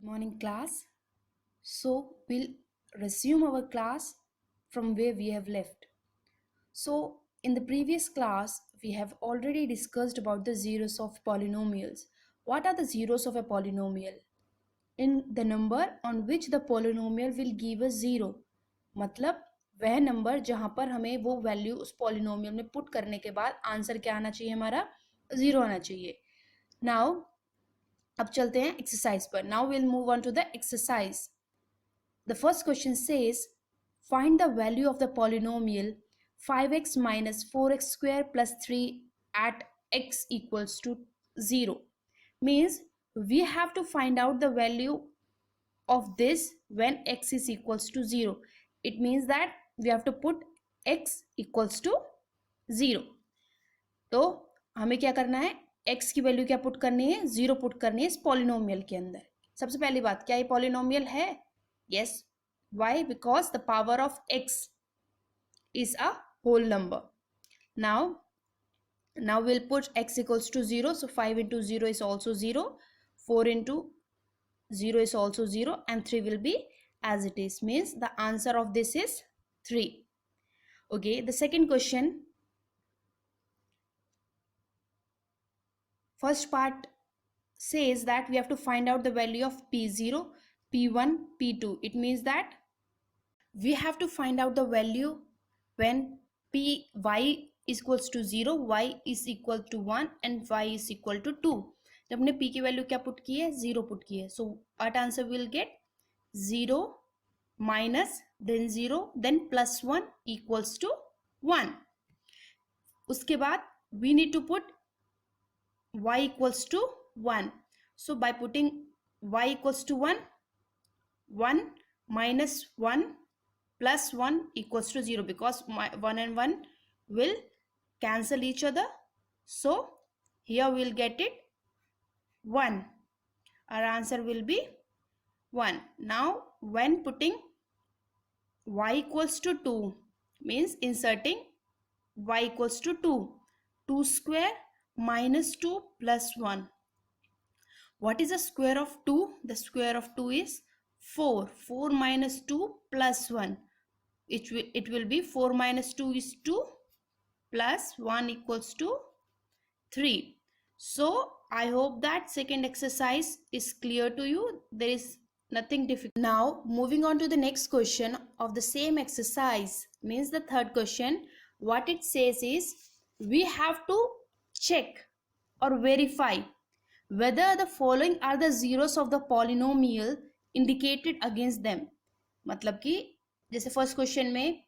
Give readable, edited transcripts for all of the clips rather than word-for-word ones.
Morning class. So we'll resume our class from where we have left. So in the previous class we have already discussed about the zeros of polynomials. What are the zeros of a polynomial? In the number on which the polynomial will give a zero. मतलब वह number जहाँ पर हमें वो value उस polynomial में put करने के बाद आंसर क्या आना चाहिए, हमारा जीरो आना चाहिए. नाउ अब चलते हैं एक्सरसाइज पर. Now will move on to the exercise. The first question says, find the value of the polynomial 5x minus 4x square plus 3 at x equals to 0. Means we have to find out the value of this when x is equals to 0. It means that we have to put x equals to 0. तो हमें क्या करना है, x की value क्या put करनी है, 0 put करनी है इस पॉलिनोमियल के अंदर. सबसे पहली बात, क्या ये पॉलिनोमियल है? Yes. Why? Because the power of x is a whole number. Now we'll put x equals to 0. So 5 into 0 is also 0. 4 into 0 is also 0. And 3 will be as it is. Means the answer of this is 3. Okay. The second question. First part says that we have to find out the value of P0, P1, P2. It means that we have to find out the value when y is equals to 0, y is equal to 1 and y is equal to 2. जब हमने p की value क्या put की है, 0 put की है. So what answer will get? 0 minus then 0 then plus 1 equals to 1. उसके बाद we need to put y equals to 1. So by putting y equals to 1, 1 minus 1 plus 1 equals to 0, because 1 and 1 will cancel each other. So here we'll get it 1. Our answer will be 1. Now when putting y equals to 2, means inserting y equals to 2. 2 square minus 2 plus 1. What is the square of 2? The square of 2 is 4. 4 minus 2 plus 1. It will be 4 minus 2 is 2 plus 1 equals to 3. So I hope that second exercise is clear to you. There is nothing difficult. Now moving on to the next question of the same exercise, means the third question. What it says is we have to check or verify whether the following are the zeros of the polynomial indicated against them. मतलब कि जैसे first question में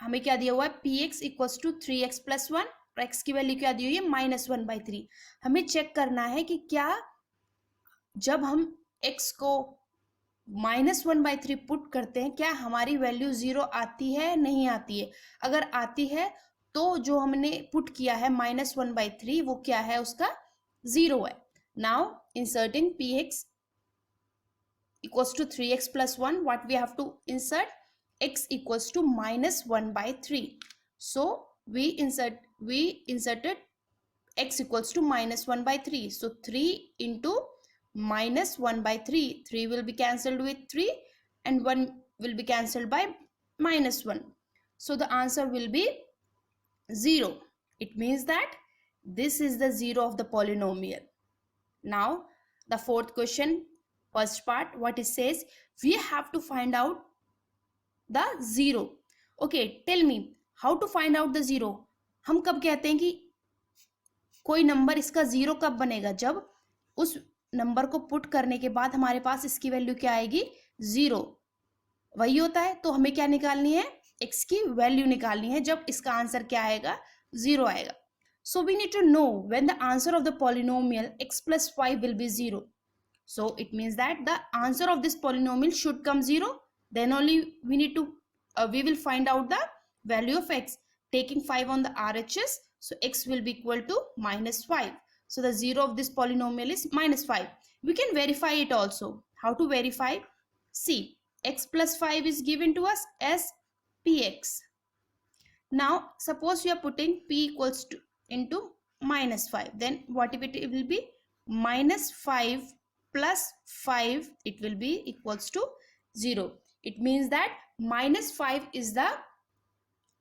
हमें क्या दिया हुआ है, P X equals to 3x plus 1 और x की वैल्यू क्या दी हुई है, -1/3. हमें चेक करना है कि क्या जब हम x को -1/3 पुट करते हैं क्या हमारी वैल्यू 0 आती है, नहीं आती है. अगर आती है तो जो हमने पुट किया है -1/3 वो क्या है, उसका 0 है. Now inserting px equals to 3x plus 1, what we have to insert? X equals to -1/3. So we inserted x equals to -1/3. So 3 into -1/3. 3 will be cancelled with 3 and 1 will be cancelled by -1. So the answer will be 0. It means that this is the 0 of the polynomial. Now the fourth question, first part, what it says, we have to find out the 0. Okay, tell me how to find out the 0. हम कब कहते हैं कि कोई number इसका 0 कब बनेगा, जब उस नंबर को पुट करने के बाद हमारे पास इसकी वैल्यू क्या आएगी, 0. वही होता है. तो हमें क्या निकालनी है, x की वैल्यू निकालनी है जब इसका आंसर क्या आएगा, 0 आएगा. So we need to know when the answer of the polynomial x plus 5 will be 0. So it means that the answer of this polynomial should come 0. Then only we need to we will find out the value of x, taking 5 on the RHS. So x will be equal to -5. So the 0 of this polynomial is -5. We can verify it also. How to verify? See, x plus 5 is given to us as px. Now suppose we are putting p equals to into -5. Then what if it will be -5 plus 5, it will be equals to 0. It means that minus 5 is the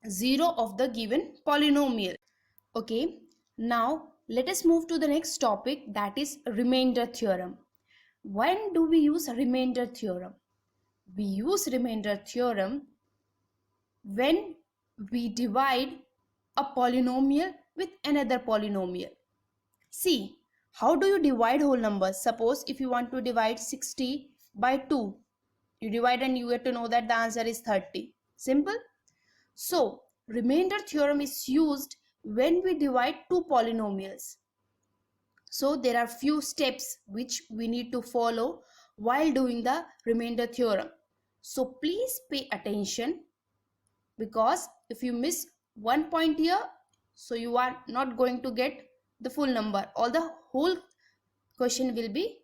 0 of the given polynomial. Okay, now let us move to the next topic, that is remainder theorem. When do we use remainder theorem? We use remainder theorem when we divide a polynomial with another polynomial. See, how do you divide whole numbers? Suppose if you want to divide 60 by 2, you divide and you get to know that the answer is 30. Simple. So, remainder theorem is used when we divide two polynomials. So, there are few steps which we need to follow while doing the remainder theorem. So, please pay attention, because if you miss one point here, so you are not going to get the full number, or the whole question will be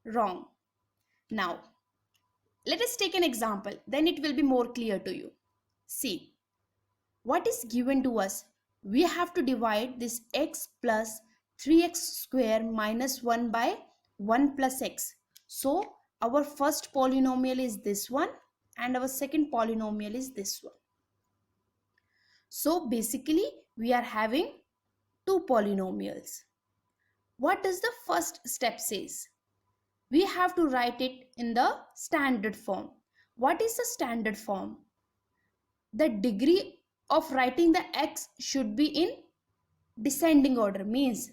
wrong. Now, let us take an example, then it will be more clear to you. See, what is given to us? We have to divide this x plus 3x square minus 1 by 1 plus x. So, our first polynomial is this one and our second polynomial is this one. So, basically, we are having two polynomials. What does the first step says? We have to write it in the standard form. What is the standard form? The degree of writing the x should be in descending order. Means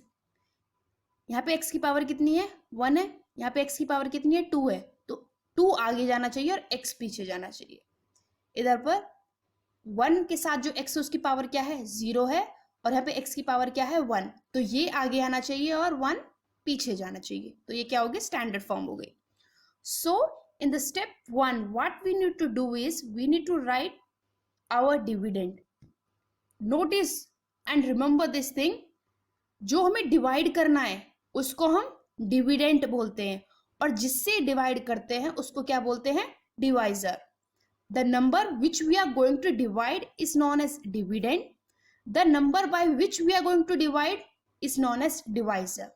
यहाँ पे x की power कितनी है 1 है, यहाँ पे x की power कितनी है 2 है, तो 2 आगे जाना चाहिए और x पीछे जाना चाहिए. इधर पर 1 के साथ जो x है उसकी पावर क्या है 0 है, और यहाँ पे x की पावर क्या है 1, तो ये आगे आना चाहिए और 1 पीछे जाना चाहिए. तो ये क्या हो गया, स्टैंडर्ड फॉर्म हो गई. So in the step 1 what we need to do is we need to write our dividend. Notice and remember this thing, जो हमें डिवाइड करना है उसको हम डिविडेंट बोलते हैं, और जिससे डिवाइड करते हैं उसको क्या बोलते हैं, divisor. The number which we are going to divide is known as dividend. The number by which we are going to divide is known as divisor.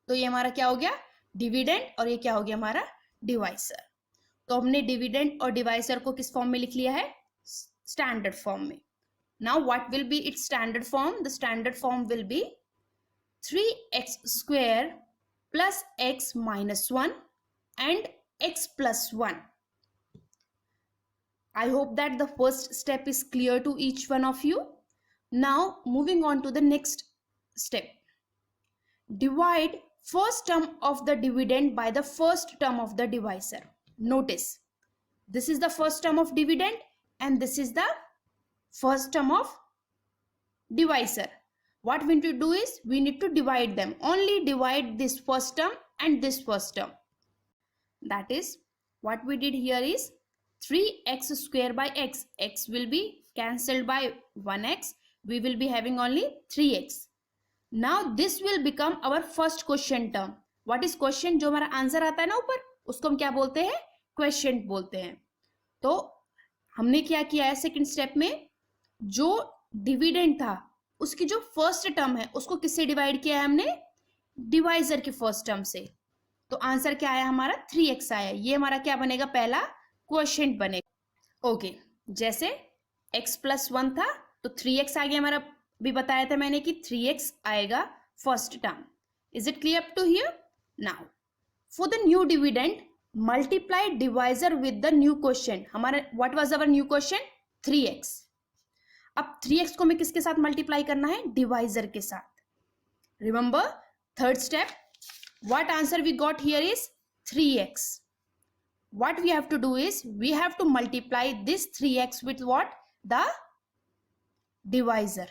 तो ये हमारा क्या हो गया, डिविडेंड, और ये क्या हो गया हमारा डिवाइजर. तो हमने डिविडेंड और डिवाइजर को किस फॉर्म में लिख लिया है, स्टैंडर्ड फॉर्म में. Now what will be it's standard form? The standard form will be 3x square plus x minus 1 and x plus 1. I hope that the first step is clear to each one of you. Now moving on to the next step. Divide first term of the dividend by the first term of the divisor. Notice, this is the first term of dividend and this is the first term of divisor. What we need to do is we need to divide them. Only divide this first term and this first term. That is what we did here is 3x square by x. X will be cancelled by 1x. We will be having only 3x. Now this will become our first quotient term. What is quotient? जो हमारा answer आता है ना ऊपर, उसको हम क्या बोलते हैं, क्वेश्चन बोलते हैं. तो हमने क्या किया है सेकंड स्टेप में, जो डिविडेंड था उसकी जो फर्स्ट टर्म है उसको किससे डिवाइड किया है हमने, डिवाइजर के फर्स्ट टर्म से. तो आंसर क्या आया हमारा 3x आया. ये हमारा क्या बनेगा, पहला क्वोशिएंट बनेगा. ओके, जैसे x प्लस 1 था तो 3x आ गया हमारा. भी बताया था मैंने कि 3x आएगा first term. Is it clear up to here? Now for the new dividend multiply divisor with the new quotient. हमारा what was our new quotient, 3x. अब 3x को हमें किसके साथ मल्टीप्लाई करना है, डिवाइजर के साथ. Remember third step, what answer we got here is 3x. What we have to do is we have to multiply this 3x with what, the divisor.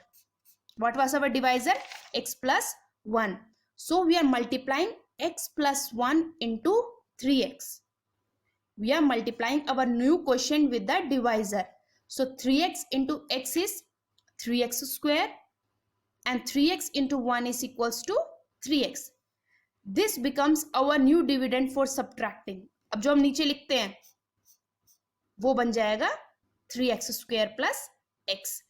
What was our divisor, x plus 1. So we are multiplying x plus 1 into 3x. We are multiplying our new quotient with the divisor. So 3x into x is 3x square and 3x into 1 is equals to 3x. This becomes our new dividend for subtracting. अब जो हम नीचे लिखते हैं वो बन जाएगा 3x square plus x.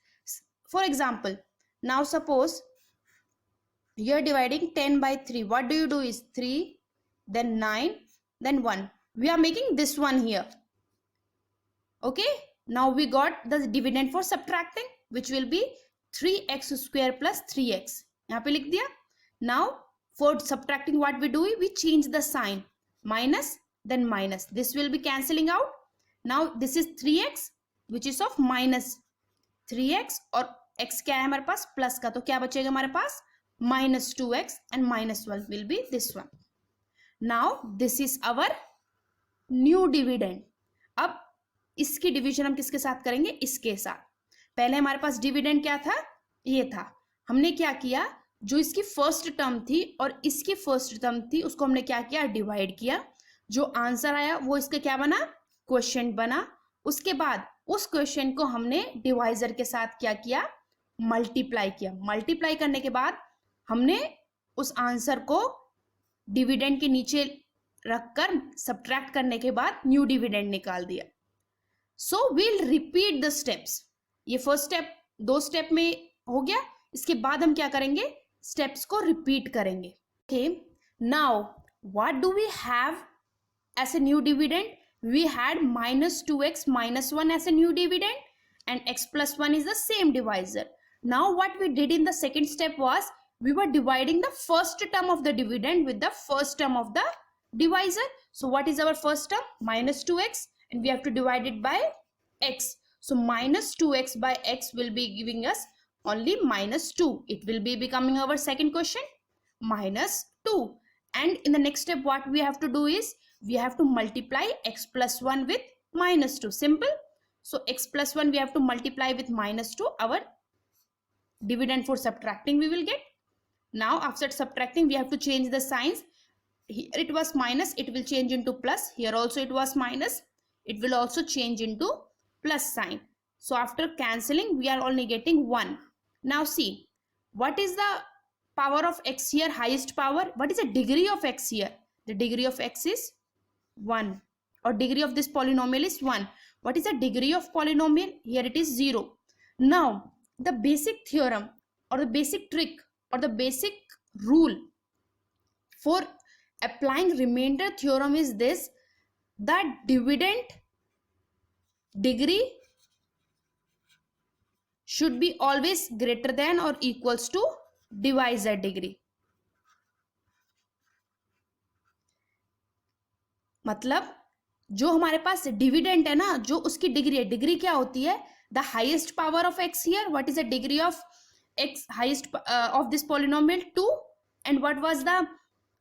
For example, now suppose you are dividing 10 by 3. What do you do is 3 then 9, then 1. We are making this one here. Okay, now we got the dividend for subtracting, which will be 3x square plus 3x. यहाँ पे लिख दिया. Now for subtracting, what we do, we change the sign, minus, then minus. This will be cancelling out. Now this is 3x, which is of minus 3x, और x क्या है हमारे पास, plus का, तो क्या बचेगा हमारे पास, minus 2x, and minus 1 will be this one. Now this is our new dividend. अब इसकी डिवीजन हम किसके साथ करेंगे, इसके साथ. पहले हमारे पास डिविडेंड क्या था, ये था. हमने क्या किया, जो इसकी फर्स्ट टर्म थी और इसकी फर्स्ट टर्म थी, उसको हमने क्या किया, डिवाइड किया. जो आंसर आया वो इसका क्या बना, क्वोशिएंट बना. उसके बाद उस क्वोशिएंट को हमने डिवाइजर के साथ क्या किया, मल्टीप्लाई किया. मल्टीप्लाई करने के बाद हमने उस आंसर को डिविडेंड के नीचे रखकर सब्ट्रैक्ट करने के बाद न्यू डिविडेंड निकाल दिया. So we'll repeat the steps. ये फर्स्ट स्टेप 2 स्टेप में हो गया. इसके बाद हम क्या करेंगे, स्टेप्स को रिपीट करेंगे. Okay, now what do we have as a new dividend. We had minus 2x minus 1 as a new dividend, and x plus 1 is the same divisor. Now what we did in the second step was we were dividing the first term of the dividend with the first term of the divisor. So what is our first term, minus 2x, and we have to divide it by x. So minus 2x by x will be giving us only minus 2. It will be becoming our second question, minus 2. And in the next step, what we have to do is we have to multiply x plus 1 with minus 2. Simple. So x plus 1 we have to multiply with minus 2. Our dividend for subtracting we will get. Now after subtracting, we have to change the signs. Here it was minus, it will change into plus. Here also it was minus, it will also change into plus sign. So after cancelling, we are only getting 1. Now see, what is the power of x here, highest power? What is the degree of x here? The degree of x is 1, or degree of this polynomial is 1. What is the degree of polynomial? Here it is 0. Now the basic theorem or the basic trick or the basic rule for applying remainder theorem is this, that dividend degree should be always greater than or equals to divisor degree. मतलब जो हमारे पास dividend है ना, जो उसकी degree है, degree क्या होती है, the highest power of x here. What is the degree of x highest of this polynomial, 2, and what was the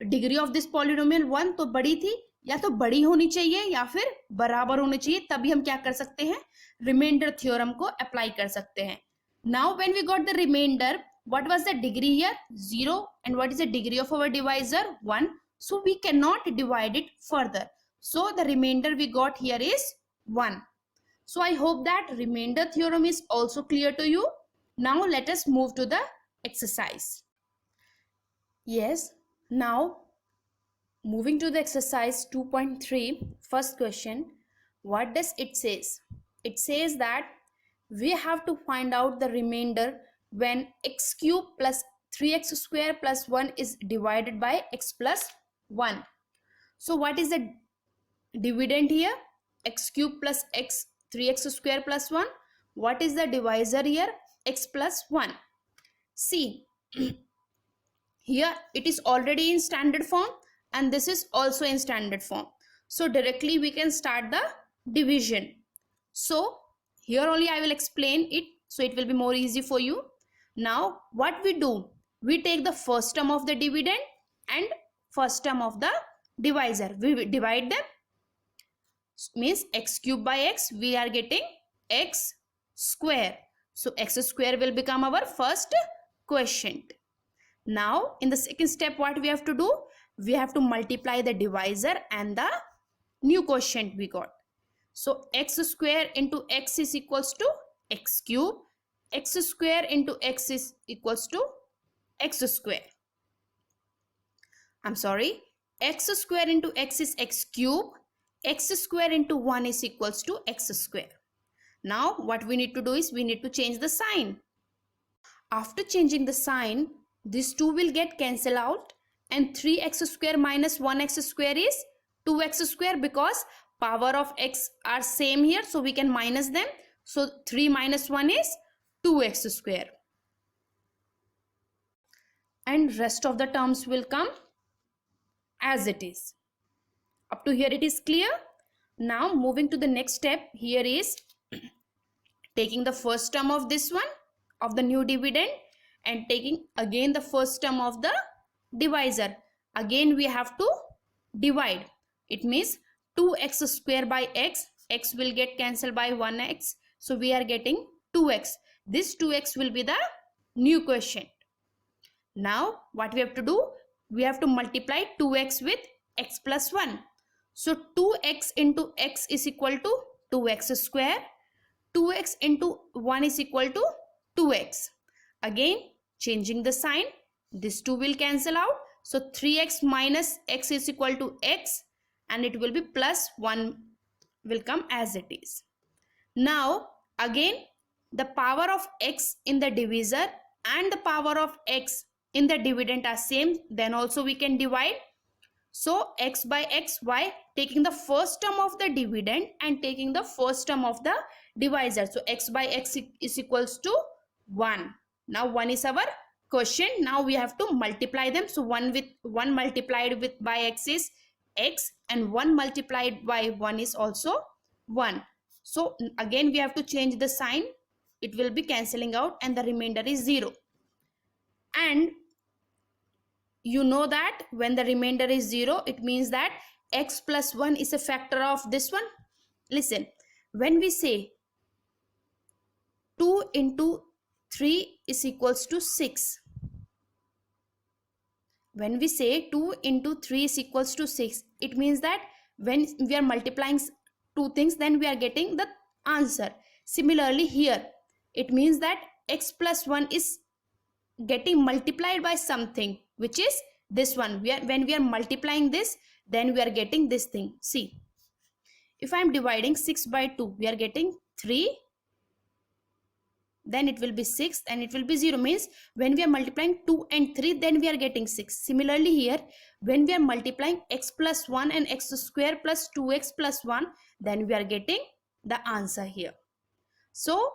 degree of this polynomial, 1. तो बड़ी थी, या तो बड़ी होनी चाहिए या फिर बराबर होनी चाहिए, तभी हम क्या कर सकते हैं, रिमाइंडर थ्योरम को अप्लाई कर सकते हैं. Now when we got the remainder, what was the degree here, 0, and what is the degree of our divisor, 1. So we cannot divide it further. So the remainder we got here is 1. So I hope that remainder theorem is also clear to you. Now let us move to the exercise. Yes, now moving to the exercise 2.3, first question. What does it says? It says that we have to find out the remainder when x cube plus 3x square plus 1 is divided by x plus 1. So what is the dividend here, x cube plus x, 3x square plus 1. What is the divisor here, x plus 1. See, here it is already in standard form and this is also in standard form. So directly we can start the division. So here only I will explain it, so it will be more easy for you. Now what we do, we take the first term of the dividend and first term of the divisor, we divide them. Means x cube by x, we are getting x square. So x square will become our first quotient. Now in the second step, what we have to do, we have to multiply the divisor and the new quotient we got. So x square into x is equals to x cube, x square into x is equals to x square. I'm sorry, x square into x is x cube, x square into 1 is equals to x square. Now what we need to do is we need to change the sign. After changing the sign, these two will get cancelled out and 3x square minus 1x square is 2x square, because power of x are same here, so we can minus them. So 3 minus 1 is 2x square, and rest of the terms will come as it is. Up to here it is clear. Now moving to the next step, here is taking the first term of this one of the new dividend and taking again the first term of the divisor. Again we have to divide. It means 2x square by x, x will get cancelled by 1x, so we are getting 2x. This 2x will be the new quotient. Now what we have to do, we have to multiply 2x with x plus 1. So 2x into x is equal to 2x square. 2x into 1 is equal to 2x. Again changing the sign, this 2 will cancel out. So 3x minus x is equal to x, and it will be plus 1 will come as it is. Now again the power of x in the divisor and the power of x in the dividend are same, then also we can divide. So x by x, why? Taking the first term of the dividend and taking the first term of the divisor. So x by x is equals to 1. Now 1 is our quotient. Now we have to multiply them. So 1 multiplied with by x is x, and 1 multiplied by 1 is also 1. So again we have to change the sign. It will be cancelling out and the remainder is 0. And you know that when the remainder is 0, it means that x plus 1 is a factor of this one. Listen, when we say 2 into 3 is equals to 6. When we say 2 into 3 is equals to 6, it means that when we are multiplying two things, then we are getting the answer. Similarly here, it means that x plus 1 is getting multiplied by something, which is this one. When we are multiplying this, then we are getting this thing. See, if I am dividing 6 by 2, we are getting 3, then it will be 6 and it will be 0, means when we are multiplying 2 and 3, then we are getting 6. Similarly here, when we are multiplying x plus 1 and x square plus 2x plus 1, then we are getting the answer here. So